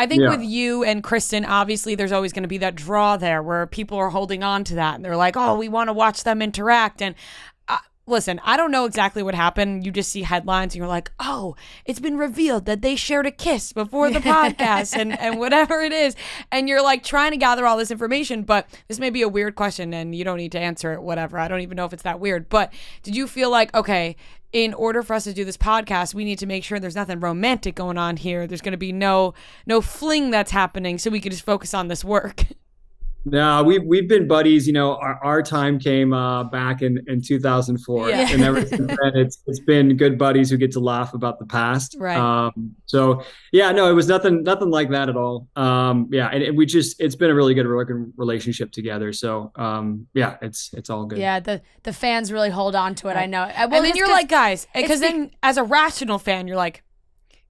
I think with you and Kristin, obviously there's always going to be that draw there where people are holding on to that and they're like, oh, we want to watch them interact. And listen, I don't know exactly what happened. You just see headlines and you're like, oh, it's been revealed that they shared a kiss before the podcast and whatever it is. And you're like trying to gather all this information, but this may be a weird question and you don't need to answer it, whatever. I don't even know if it's that weird. But did you feel like, okay, in order for us to do this podcast, we need to make sure there's nothing romantic going on here. There's going to be no fling that's happening so we can just focus on this work. No, we've been buddies. You know, our time came back in 2004, and ever since then, it's been good buddies who get to laugh about the past. Right. So yeah, no, it was nothing like that at all. Yeah, and it's been a really good working relationship together. So yeah, it's all good. Yeah, the fans really hold on to it. Right. I know. Well, and then you're like, guys, because then as a rational fan, you're like,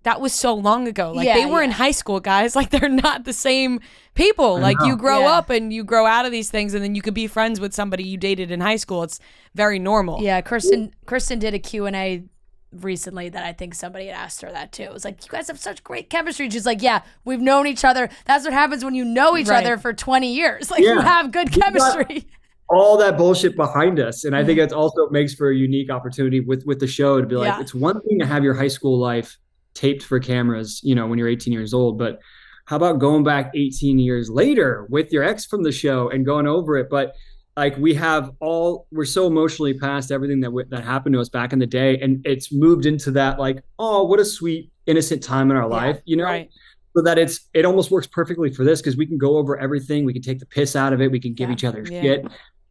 that was so long ago. Like they were in high school, guys. Like they're not the same people. Like you grow up and you grow out of these things, and then you could be friends with somebody you dated in high school. It's very normal. Yeah, Kristin did a Q&A recently that I think somebody had asked her that too. It was like, you guys have such great chemistry. She's like, yeah, we've known each other. That's what happens when you know each other for 20 years. Like you have good chemistry. All that bullshit behind us. And I think it also makes for a unique opportunity with the show to be like, it's one thing to have your high school life taped for cameras, you know, when you're 18 years old, but how about going back 18 years later with your ex from the show and going over it? But like we're so emotionally past everything that happened to us back in the day, and it's moved into that like, oh, what a sweet innocent time in our life, you know. Right. So that it almost works perfectly for this because we can go over everything, we can take the piss out of it, we can give each other shit,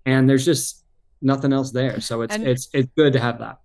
and there's just nothing else there. So it's good to have that.